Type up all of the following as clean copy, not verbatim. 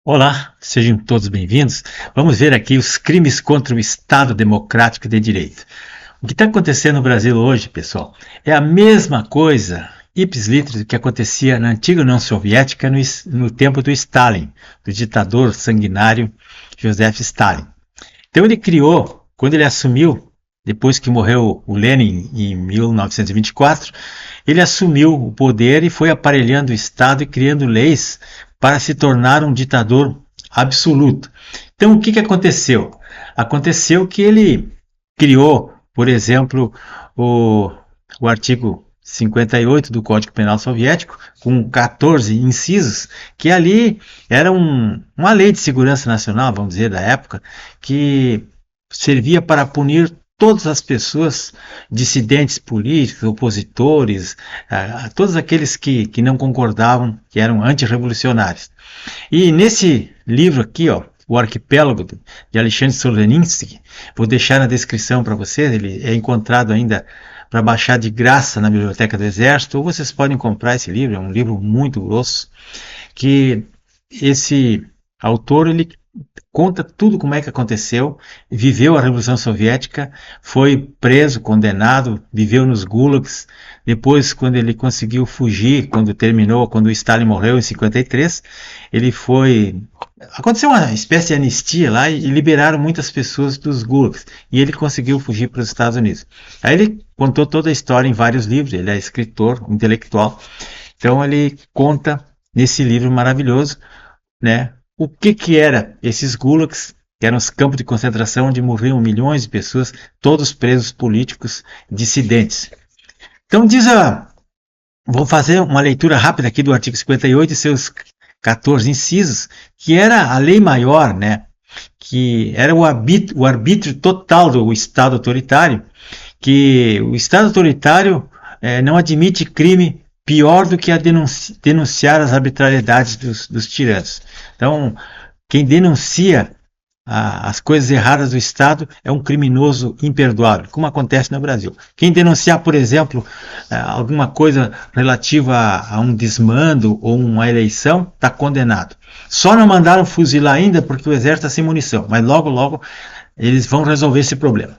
Olá, sejam todos bem-vindos. Vamos ver aqui os crimes contra o Estado Democrático de Direito. O que está acontecendo no Brasil hoje, pessoal, é a mesma coisa, ipsis literis, que acontecia na antiga União Soviética no tempo do Stalin, do ditador sanguinário Joseph Stalin. Então ele criou, quando ele assumiu, depois que morreu o Lenin em 1924, ele assumiu o poder e foi aparelhando o Estado e criando leis para se tornar um ditador absoluto. Então o que aconteceu? Aconteceu que ele criou, por exemplo, o artigo 58 do Código Penal Soviético, com 14 incisos, que ali era uma lei de segurança nacional, vamos dizer, da época, que servia para punir todas as pessoas, dissidentes políticos, opositores, todos aqueles que não concordavam, que eram antirrevolucionários. E nesse livro aqui, ó, O Arquipélago, de Alexandre Solzhenitsyn, vou deixar na descrição para vocês, ele é encontrado ainda para baixar de graça na Biblioteca do Exército, ou vocês podem comprar esse livro, é um livro muito grosso, que esse autor, ele conta tudo como é que aconteceu, viveu a Revolução Soviética, foi preso, condenado, viveu nos gulags, depois quando ele conseguiu fugir, quando o Stalin morreu em 53, ele foi... Aconteceu uma espécie de anistia lá e liberaram muitas pessoas dos gulags, e ele conseguiu fugir para os Estados Unidos. Aí ele contou toda a história em vários livros, ele é escritor, intelectual, então ele conta nesse livro maravilhoso, né, o que era esses gulags, que eram os campos de concentração onde morriam milhões de pessoas, todos presos políticos, dissidentes. Então vou fazer uma leitura rápida aqui do artigo 58 e seus 14 incisos, que era a lei maior, né, que era o arbítrio total do Estado autoritário, que o Estado autoritário não admite crime pior do que a denunciar as arbitrariedades dos tiranos. Então, quem denuncia as coisas erradas do Estado é um criminoso imperdoável, como acontece no Brasil. Quem denunciar, por exemplo, alguma coisa relativa a um desmando ou uma eleição, está condenado. Só não mandaram fuzilar ainda porque o exército está sem munição, mas logo, logo eles vão resolver esse problema.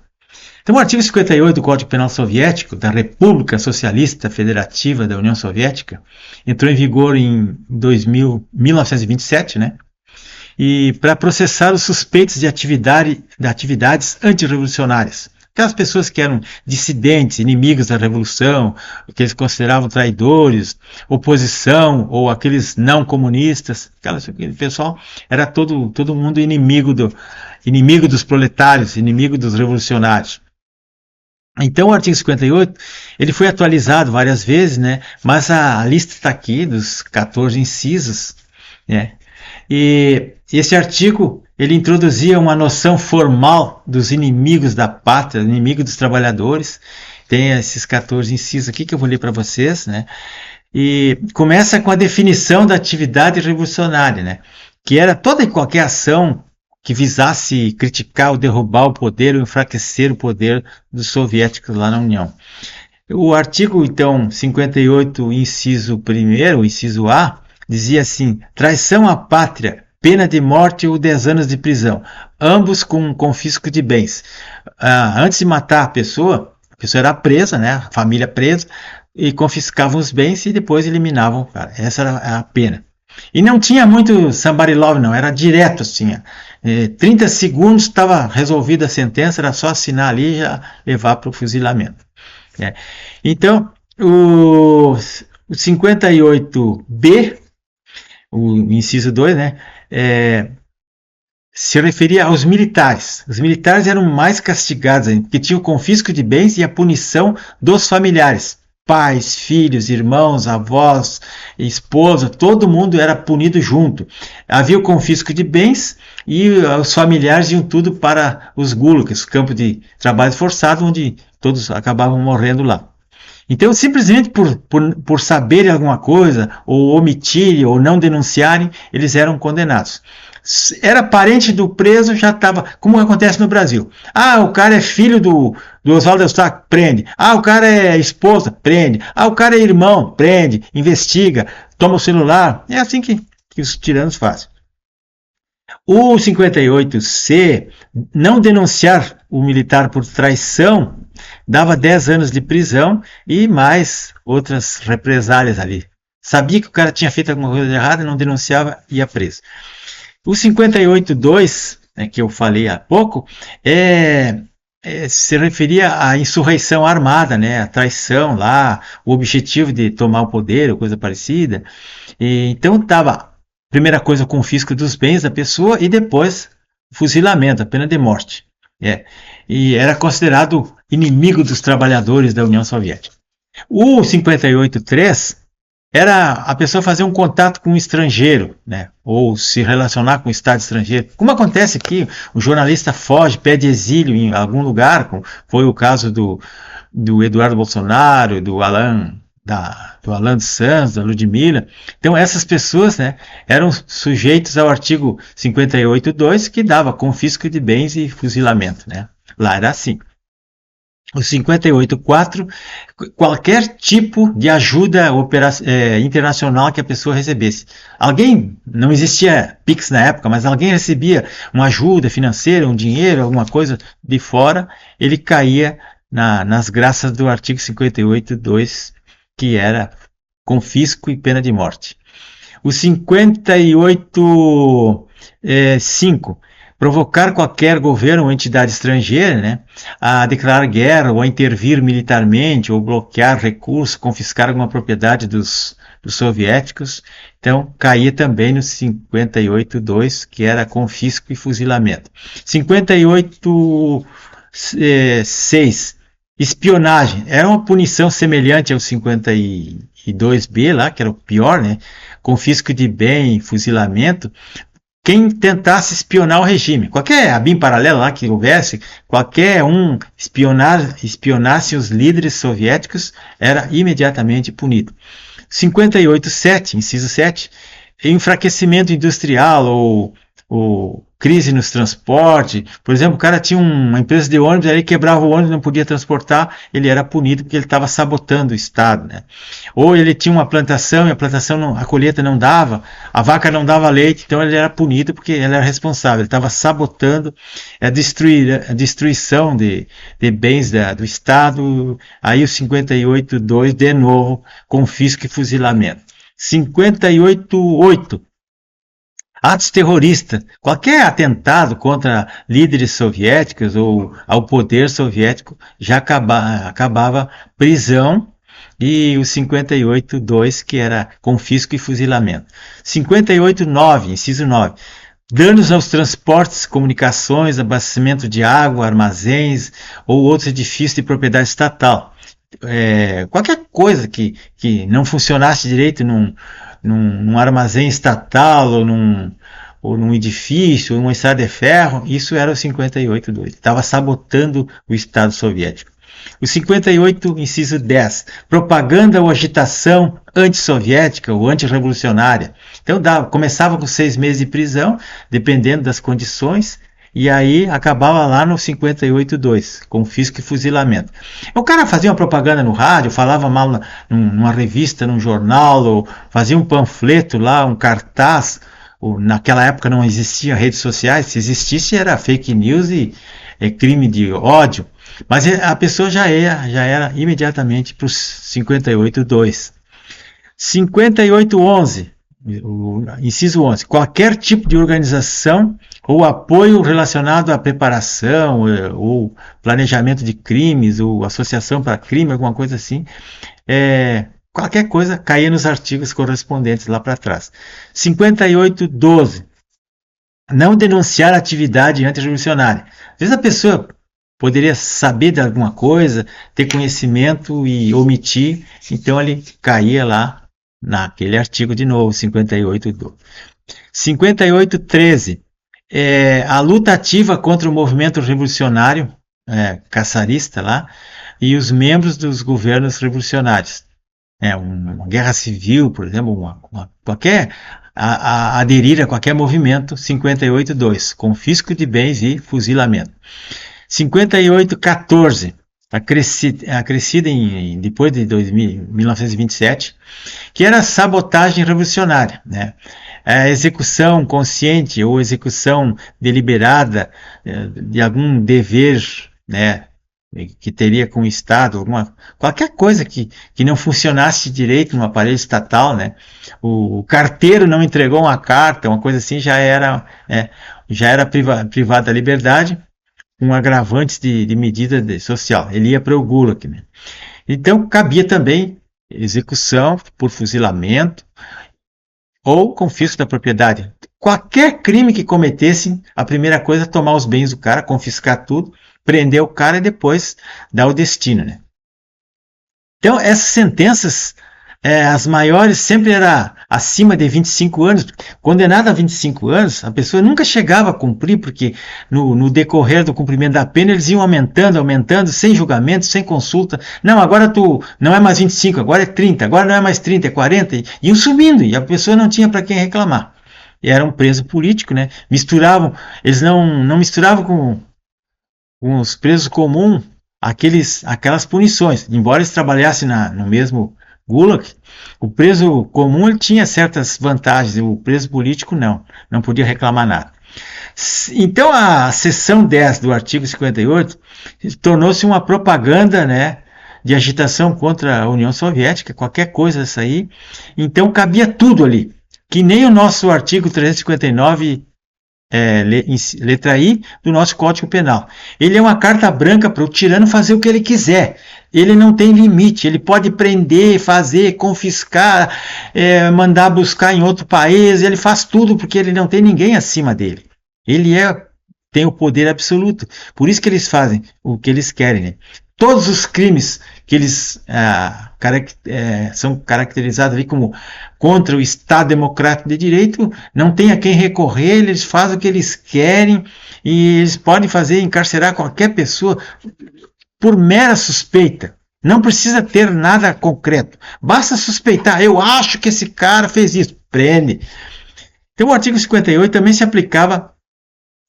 Então, o artigo 58 do Código Penal Soviético, da República Socialista Federativa da União Soviética, entrou em vigor em 1927, né? E para processar os suspeitos de atividades antirrevolucionárias. Aquelas pessoas que eram dissidentes, inimigos da revolução, que eles consideravam traidores, oposição, ou aqueles não comunistas, aquele pessoal era todo mundo inimigo dos proletários, inimigo dos revolucionários. Então o artigo 58, ele foi atualizado várias vezes, né? Mas a lista está aqui dos 14 incisos, né? E esse artigo, ele introduzia uma noção formal dos inimigos da pátria, inimigos dos trabalhadores. Tem esses 14 incisos aqui que eu vou ler para vocês, né? E começa com a definição da atividade revolucionária, né? Que era toda e qualquer ação que visasse criticar ou derrubar o poder ou enfraquecer o poder dos soviéticos lá na União. O artigo, então, 58, inciso 1º, inciso A, dizia assim: traição à pátria, pena de morte ou 10 anos de prisão, ambos com confisco de bens. Antes de matar a pessoa era presa, né, a família presa, e confiscavam os bens e depois eliminavam o cara. Essa era a pena. E não tinha muito sambarilov, não, era direto assim. 30 segundos estava resolvida a sentença, era só assinar ali e já levar para o fuzilamento. Então, o 58B, o inciso 2, né, se referia aos militares. Os militares eram mais castigados, porque tinham o confisco de bens e a punição dos familiares. Pais, filhos, irmãos, avós, esposa, todo mundo era punido junto. Havia o confisco de bens e os familiares iam tudo para os gulags, os campos de trabalho forçado, onde todos acabavam morrendo lá. Então, simplesmente por saberem alguma coisa, ou omitirem, ou não denunciarem, eles eram condenados. Era parente do preso, já estava, como acontece no Brasil. O cara é filho do Oswaldo Eustáquio, prende. O cara é esposa, prende. O cara é irmão, prende, investiga, toma o celular. É assim que os tiranos fazem. O 58C, não denunciar o militar por traição, dava 10 anos de prisão e mais outras represálias ali. Sabia que o cara tinha feito alguma coisa de errada, não denunciava, ia preso. O 58.2, né, que eu falei há pouco, se referia à insurreição armada, né, a traição lá, o objetivo de tomar o poder, ou coisa parecida. Então estava, primeira coisa, o confisco dos bens da pessoa e depois o fuzilamento, a pena de morte. E era considerado inimigo dos trabalhadores da União Soviética. O 58.3 era a pessoa fazer um contato com um estrangeiro, né? Ou se relacionar com o Estado estrangeiro. Como acontece aqui, o jornalista foge, pede exílio em algum lugar, como foi o caso do Eduardo Bolsonaro, do Alan dos Santos, da Ludmilla. Então essas pessoas, né, eram sujeitos ao artigo 58.2, que dava confisco de bens e fuzilamento, né? Lá era assim. O 58.4, qualquer tipo de ajuda internacional que a pessoa recebesse. Não existia Pix na época, mas alguém recebia uma ajuda financeira, um dinheiro, alguma coisa de fora, ele caía nas graças do artigo 58.2, que era confisco e pena de morte. O 58.5, provocar qualquer governo ou entidade estrangeira, né, a declarar guerra ou a intervir militarmente ou bloquear recursos, confiscar alguma propriedade dos soviéticos. Então, caía também no 58.2, que era confisco e fuzilamento. 58.6, espionagem. Era uma punição semelhante ao 52B lá, que era o pior, né? Confisco de bem, fuzilamento. Quem tentasse espionar o regime, qualquer ABIN paralelo lá que houvesse, qualquer um espionasse os líderes soviéticos, era imediatamente punido. 58.7, inciso 7, enfraquecimento industrial ou crise nos transportes. Por exemplo, o cara tinha uma empresa de ônibus, aí ele quebrava o ônibus, não podia transportar, ele era punido porque ele estava sabotando o Estado, né? Ou ele tinha uma plantação e a plantação, a colheita não dava, a vaca não dava leite, então ele era punido porque ele era responsável, ele estava sabotando a destruição de bens do Estado. Aí o 58.2, de novo, confisco e fuzilamento. 58.8, atos terroristas, qualquer atentado contra líderes soviéticos ou ao poder soviético já acabava prisão, e o 58.2, que era confisco e fuzilamento. 58.9, inciso 9, danos aos transportes, comunicações, abastecimento de água, armazéns ou outros edifícios de propriedade estatal. Qualquer coisa que não funcionasse direito num armazém estatal ou num edifício, ou numa estrada de ferro, isso era o 58.2. Estava sabotando o Estado soviético. O 58, inciso 10, propaganda ou agitação antissoviética ou antirrevolucionária. Então começava com 6 meses de prisão, dependendo das condições, e aí acabava lá no 58.2, confisco e fuzilamento. O cara fazia uma propaganda no rádio, falava mal numa revista, num jornal, ou fazia um panfleto lá, um cartaz. Naquela época não existiam redes sociais, se existisse era fake news e crime de ódio. Mas a pessoa já era imediatamente para os 58.2. 58.11, inciso 11, qualquer tipo de organização ou apoio relacionado à preparação ou planejamento de crimes ou associação para crime, alguma coisa assim, qualquer coisa caía nos artigos correspondentes lá para trás. 58.12, não denunciar atividade antirrevolucionária. Às vezes a pessoa poderia saber de alguma coisa, ter conhecimento e omitir, então ele caía lá naquele artigo de novo, 58.12. 58.13, a luta ativa contra o movimento revolucionário, caçarista lá, e os membros dos governos revolucionários. Uma guerra civil, por exemplo, aderir a qualquer movimento. 58.2, confisco de bens e fuzilamento. 58.14, acrescida depois de 1927, que era sabotagem revolucionária, né? a execução consciente ou execução deliberada de algum dever, né, que teria com o Estado, qualquer coisa que não funcionasse direito no aparelho estatal, né? O carteiro não entregou uma carta, uma coisa assim, já era privado da liberdade, com agravantes de medida social. Ele ia para o Gulag, né? Então, cabia também execução por fuzilamento ou confisco da propriedade. Qualquer crime que cometessem, a primeira coisa é tomar os bens do cara, confiscar tudo, prender o cara e depois dar o destino, né? Então, essas sentenças, as maiores, sempre era acima de 25 anos. Condenado a 25 anos, a pessoa nunca chegava a cumprir, porque no decorrer do cumprimento da pena, eles iam aumentando, sem julgamento, sem consulta. Não, agora tu não é mais 25, agora é 30, agora não é mais 30, é 40, e iam subindo, e a pessoa não tinha para quem reclamar. E era um preso político, né? Eles não misturavam com os presos comuns aquelas punições. Embora eles trabalhassem no mesmo Gulag, o preso comum ele tinha certas vantagens, o preso político não podia reclamar nada. Então a seção 10 do artigo 58 tornou-se uma propaganda, né, de agitação contra a União Soviética, qualquer coisa dessa aí. Então cabia tudo ali, que nem o nosso artigo 359 letra I do nosso Código Penal. Ele é uma carta branca para o tirano fazer o que ele quiser. Ele não tem limite, ele pode prender, fazer, confiscar, mandar buscar em outro país, ele faz tudo porque ele não tem ninguém acima dele. Ele tem o poder absoluto. Por isso que eles fazem o que eles querem, né? Todos os crimes que eles são caracterizados ali como contra o Estado Democrático de Direito, não tem a quem recorrer, eles fazem o que eles querem e eles podem encarcerar qualquer pessoa por mera suspeita. Não precisa ter nada concreto. Basta suspeitar. Eu acho que esse cara fez isso. Prende. Então o artigo 58 também se aplicava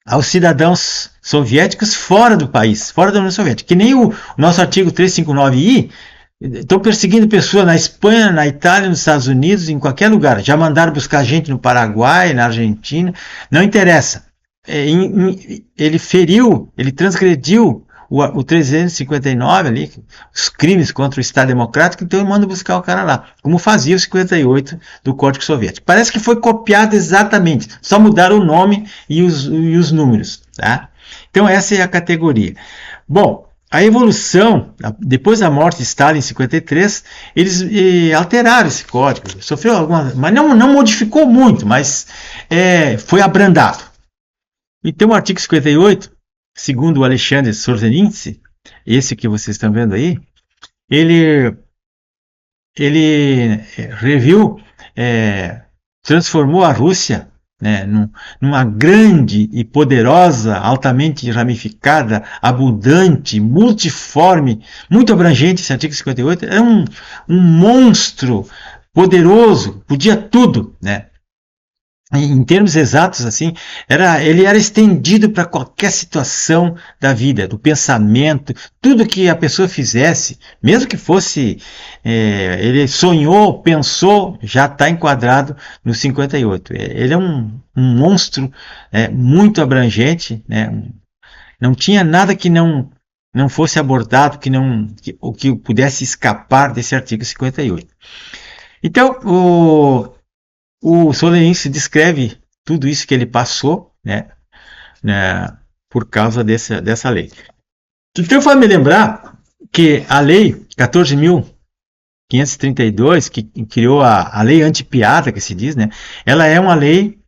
aos cidadãos soviéticos fora do país, fora da União Soviética. Que nem o nosso artigo 359I, estão perseguindo pessoas na Espanha, na Itália, nos Estados Unidos, em qualquer lugar. Já mandaram buscar gente no Paraguai, na Argentina. Não interessa. Ele transgrediu o 359 ali, os crimes contra o Estado Democrático, então ele manda buscar o cara lá, como fazia o 58 do Código Soviético. Parece que foi copiado exatamente, só mudaram o nome e os números, tá? Então essa é a categoria. Bom, a evolução, depois da morte de Stalin em 53, eles alteraram esse código, sofreu algumas, mas não modificou muito, mas foi abrandado. Então o artigo 58, segundo o Alexandre Solzhenitsyn, esse que vocês estão vendo aí, ele reviu, transformou a Rússia, né, numa grande e poderosa, altamente ramificada, abundante, multiforme, muito abrangente. Esse artigo 58 era um monstro poderoso, podia tudo, né? Em termos exatos, assim, ele era estendido para qualquer situação da vida, do pensamento, tudo que a pessoa fizesse, mesmo que fosse, ele sonhou, pensou, já está enquadrado no 58. Ele é um monstro muito abrangente, né? Não tinha nada que não fosse abordado, que pudesse escapar desse artigo 58. Então, o Solzhenitsyn descreve tudo isso que ele passou, né, por causa dessa lei. Então, faz me lembrar que a lei 14.532, que criou a lei anti-piada, que se diz, né, ela é uma lei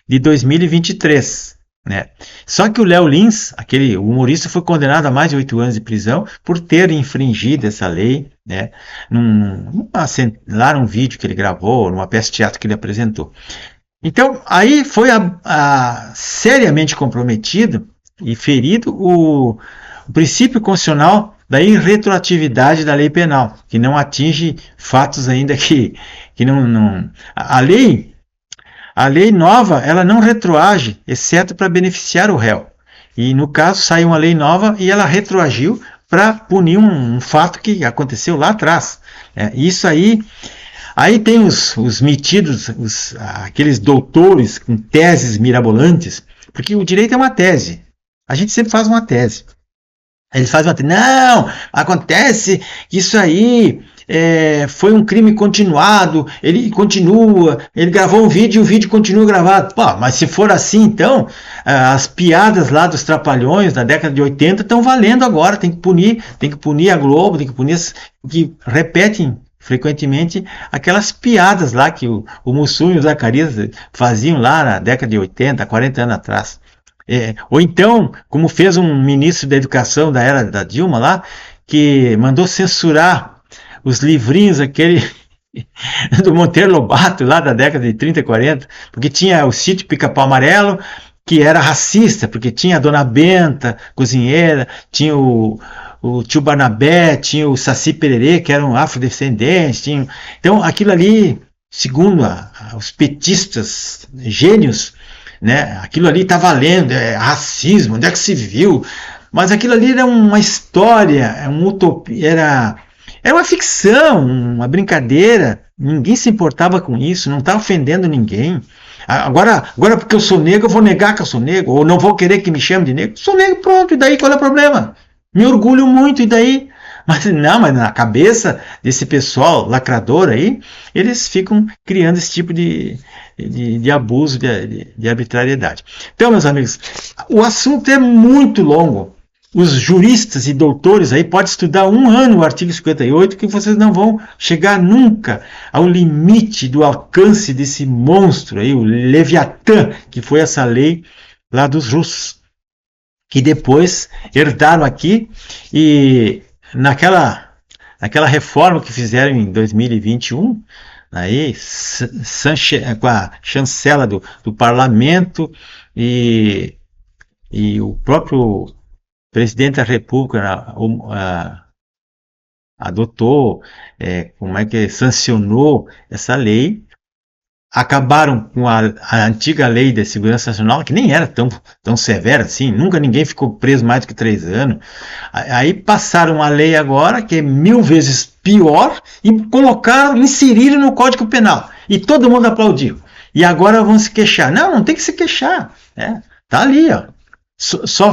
de 2023. Né? Só que o Léo Lins, aquele humorista, foi condenado a mais de 8 anos de prisão por ter infringido essa lei, né? Lá num vídeo que ele gravou, numa peça de teatro que ele apresentou. Então, aí foi seriamente comprometido e ferido o princípio constitucional da irretroatividade da lei penal, que não atinge fatos ainda que não... A lei nova, ela não retroage, exceto para beneficiar o réu. E, no caso, saiu uma lei nova e ela retroagiu para punir um fato que aconteceu lá atrás. Isso aí, Aí tem os metidos, aqueles doutores com teses mirabolantes, porque o direito é uma tese. A gente sempre faz uma tese. Eles fazem uma tese. Não, acontece que isso aí foi um crime continuado, ele continua, ele gravou um vídeo e o vídeo continua gravado. Pô, mas se for assim, então, as piadas lá dos Trapalhões da década de 80 estão valendo agora, tem que punir a Globo, tem que punir que repetem frequentemente aquelas piadas lá que o Mussum e o Zacarias faziam lá na década de 80, 40 anos atrás. Ou então, como fez um ministro da Educação da era da Dilma lá, que mandou censurar os livrinhos aquele do Monteiro Lobato lá da década de 30 e 40, porque tinha o Sítio Pica-Pau Amarelo, que era racista, porque tinha a Dona Benta, cozinheira, tinha o tio Barnabé, tinha o Saci Pererê, que eram afrodescendentes. Então, aquilo ali, segundo os petistas gênios, né, aquilo ali está valendo, é racismo, onde é que se viu? Mas aquilo ali era uma história, é uma utopia, era uma ficção, uma brincadeira, ninguém se importava com isso, não está ofendendo ninguém. Agora porque eu sou negro, eu vou negar que eu sou negro, ou não vou querer que me chame de negro. Sou negro, pronto, e daí qual é o problema? Me orgulho muito, e daí? Mas na cabeça desse pessoal lacrador aí, eles ficam criando esse tipo de abuso, de arbitrariedade. Então, meus amigos, o assunto é muito longo. Os juristas e doutores aí podem estudar um ano o artigo 58, que vocês não vão chegar nunca ao limite do alcance desse monstro aí, o Leviatã, que foi essa lei lá dos russos, que depois herdaram aqui, e naquela reforma que fizeram em 2021, aí, com a chancela do parlamento e o próprio presidente da República adotou, sancionou essa lei. Acabaram com a antiga lei da segurança nacional, que nem era tão severa assim, nunca ninguém ficou preso mais do que 3 anos. Aí passaram uma lei agora que é 1000 vezes pior e inseriram no Código Penal. E todo mundo aplaudiu. E agora vão se queixar. Não tem que se queixar. Tá ali, ó. Só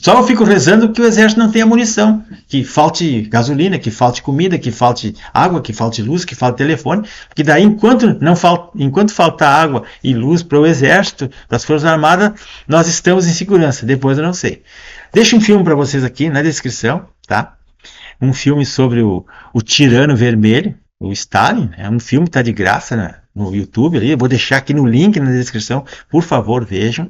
eu fico rezando que o exército não tenha munição, que falte gasolina, que falte comida, que falte água, que falte luz, que falte telefone, porque daí enquanto faltar água e luz para o exército, para as Forças Armadas, nós estamos em segurança. Depois eu não sei. Deixo um filme para vocês aqui na descrição, tá? Um filme sobre o tirano vermelho, o Stalin. É um filme que está de graça no YouTube ali. Eu vou deixar aqui no link na descrição, por favor, vejam.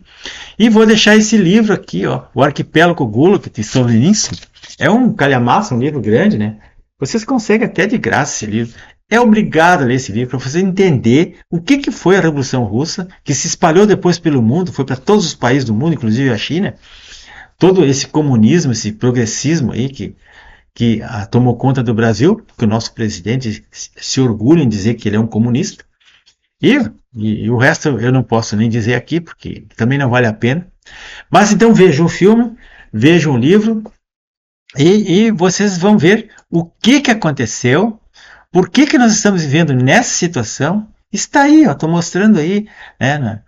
E vou deixar esse livro aqui, ó, O Arquipélago Gulag, de Solzhenitsyn. É um calhamaço, um livro grande, né? Vocês conseguem até de graça esse livro. É obrigado a ler esse livro para você entender o que foi a Revolução Russa, que se espalhou depois pelo mundo, foi para todos os países do mundo, inclusive a China. Todo esse comunismo, esse progressismo aí que tomou conta do Brasil, que o nosso presidente se orgulha em dizer que ele é um comunista. E o resto eu não posso nem dizer aqui, porque também não vale a pena. Mas então vejam o filme, vejam o livro, e vocês vão ver o que aconteceu, por que nós estamos vivendo nessa situação. Está aí, estou mostrando aí, né,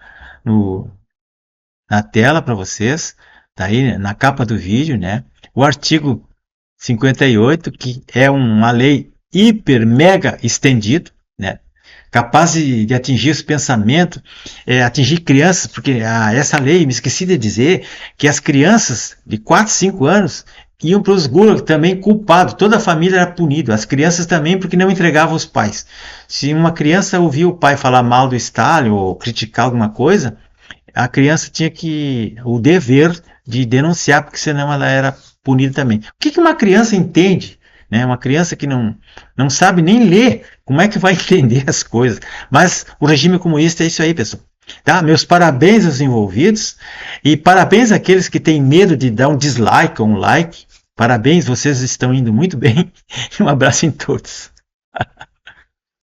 na tela para vocês, está aí na capa do vídeo, né, o artigo 58, que é uma lei hiper, mega estendido, né, capaz de atingir os pensamentos, atingir crianças, porque essa lei, me esqueci de dizer, que as crianças de 4, 5 anos iam para os gulag também culpados, toda a família era punida, as crianças também porque não entregavam os pais. Se uma criança ouvia o pai falar mal do Stalin ou criticar alguma coisa, a criança tinha o dever de denunciar, porque senão ela era punida também. O que uma criança entende? Né? Uma criança que não sabe nem ler, como é que vai entender as coisas? Mas o regime comunista é isso aí, pessoal. Tá? Meus parabéns aos envolvidos e parabéns àqueles que têm medo de dar um dislike ou um like. Parabéns, vocês estão indo muito bem. Um abraço em todos.